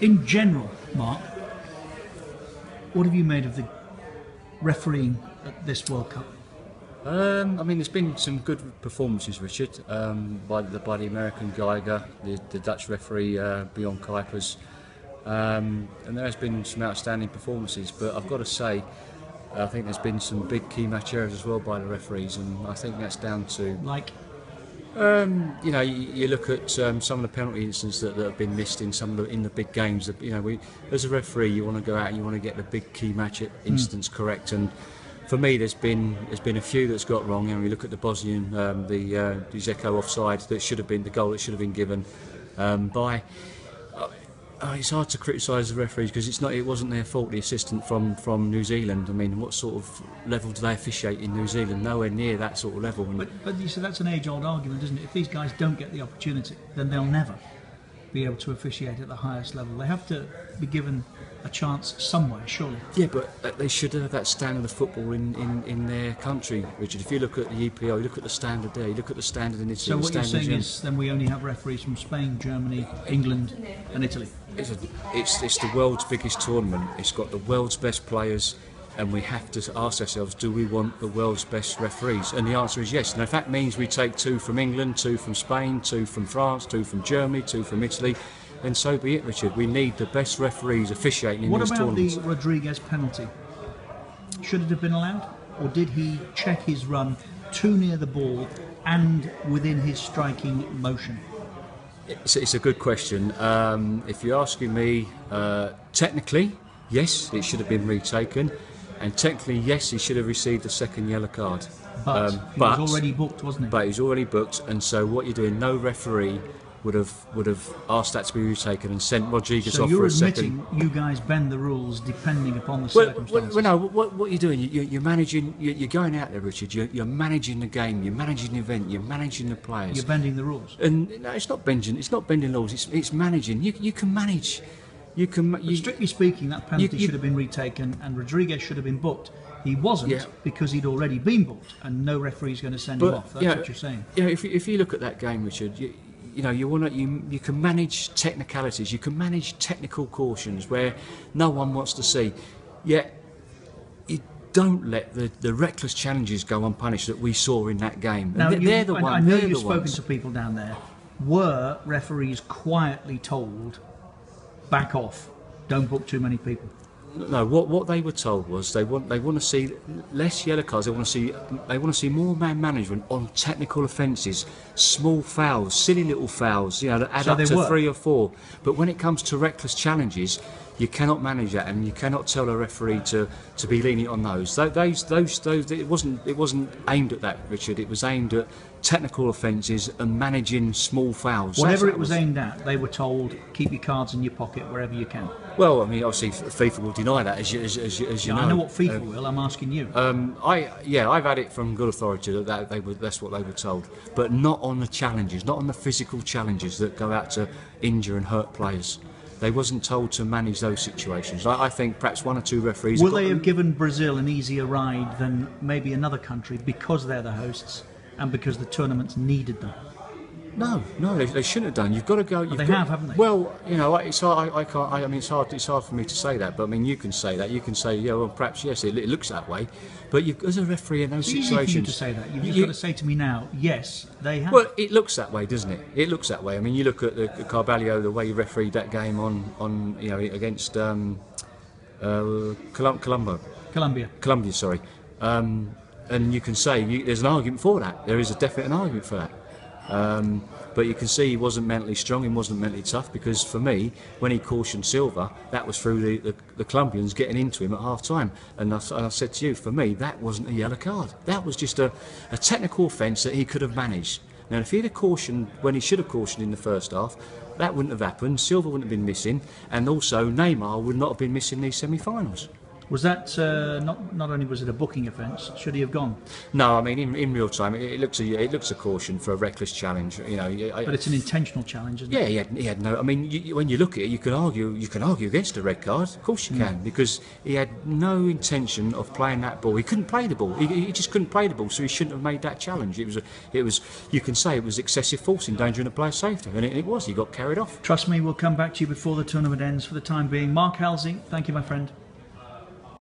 In general, Mark, what have you made of the refereeing at this World Cup? I mean, there's been some good performances, Richard, by the American Geiger, the Dutch referee Bjorn Kuipers, and there has been some outstanding performances. But I've got to say, I think there's been some big key match errors as well by the referees, and I think that's down to you know, you look at some of the penalty instances that have been missed in in the big games. You know, as a referee, you want to go out and you want to get the big key match instance correct. And for me, there's been a few that's got wrong. You know, you look at the Bosnian, the Dzeko offside that should have been the goal that should have been given by. It's hard to criticise the referees because it wasn't their fault. The assistant from New Zealand. I mean, what sort of level do they officiate in New Zealand? Nowhere near that sort of level. But you see, that's an age-old argument, isn't it? If these guys don't get the opportunity, then they'll never be able to officiate at the highest level. They have to be given a chance somewhere, surely. Yeah, but they should have that standard of football in their country, Richard. If you look at the EPO, you look at the standard there, you look at the standard in Italy. So what you're saying is then we only have referees from Spain, Germany, England and Italy? It's the world's biggest tournament. It's got the world's best players, and we have to ask ourselves, do we want the world's best referees? And the answer is yes. And if that means we take 2 from England, 2 from Spain, 2 from France, 2 from Germany, 2 from Italy, then so be it, Richard. We need the best referees officiating in these tournaments. What about the Rodriguez penalty? Should it have been allowed? Or did he check his run too near the ball and within his striking motion? It's a good question. If you're asking me, technically, yes, it should have been retaken. And technically, yes, he should have received a second yellow card. But he was already booked, wasn't he? But he's already booked, and so what you're doing, no referee would have asked that to be retaken and sent Rodriguez off for a second. So you're admitting you guys bend the rules depending upon the circumstances? Well, no, what you're doing, you're managing, you're going out there, Richard, you're managing the game, you're managing the event, you're managing the players. You're bending the rules? And no, it's not bending laws, it's managing. You can manage. But strictly speaking, that penalty should have been retaken and Rodriguez should have been booked. He wasn't because he'd already been booked and no referee's going to send him off. That's what you're saying. Yeah, if you look at that game, Richard, you know, you can manage technicalities, you can manage technical cautions where no one wants to see. Yet you don't let the reckless challenges go unpunished that we saw in that game. Now, they're the ones. I know you've spoken to people down there. Were referees quietly told, back off, don't book too many people? No, what they were told was they want to see less yellow cards. They want to see more man management on technical offences, small fouls, silly little fouls, you know, that add up to 3 or 4. But when it comes to reckless challenges, you cannot manage that, and you cannot tell a referee to be lenient on those. It wasn't aimed at that, Richard. It was aimed at technical offences and managing small fouls. Whatever it was aimed at, they were told keep your cards in your pocket wherever you can. Well, I mean, obviously FIFA will deny that, as you know. I know what FIFA will. I'm asking you. I've had it from good authority that's what they were told, but not on the challenges, not on the physical challenges that go out to injure and hurt players. They wasn't told to manage those situations. I think perhaps 1 or 2 referees. Will they have given Brazil an easier ride than maybe another country because they're the hosts and because the tournaments needed them? No, they shouldn't have done. You've got to go. Haven't they? Well, you know, it's hard. I can't. I mean, it's hard for me to say that. But I mean, you can say that. You can say, yeah, well, perhaps yes, it looks that way. But as a referee in those situations, easy for you to say that. You've just got to say to me now, yes, they have. Well, it looks that way, doesn't it? It looks that way. I mean, you look at the Carvalho, the way he refereed that game on you know, against Colombia, sorry. And you can say there's an argument for that. There is a definite argument for that. But you can see he wasn't mentally strong, he wasn't mentally tough, because for me, when he cautioned Silva, that was through the Colombians getting into him at half time. And I said to you, for me, that wasn't a yellow card. That was just a technical offence that he could have managed. Now, if he'd have cautioned when he should have cautioned in the first half, that wouldn't have happened. Silva wouldn't have been missing, and also Neymar would not have been missing these semi-finals. Was that not only was it a booking offence? Should he have gone? No, I mean in real time, it looks a caution for a reckless challenge. You know, But it's an intentional challenge, isn't yeah, it? he had no. I mean, when you look at it, you can argue against a red card. Of course you can, because he had no intention of playing that ball. He couldn't play the ball. He just couldn't play the ball, so he shouldn't have made that challenge. It was. You can say it was excessive force endangering a player's safety, and it was. He got carried off. Trust me, we'll come back to you before the tournament ends. For the time being, Mark Halsey, thank you, my friend.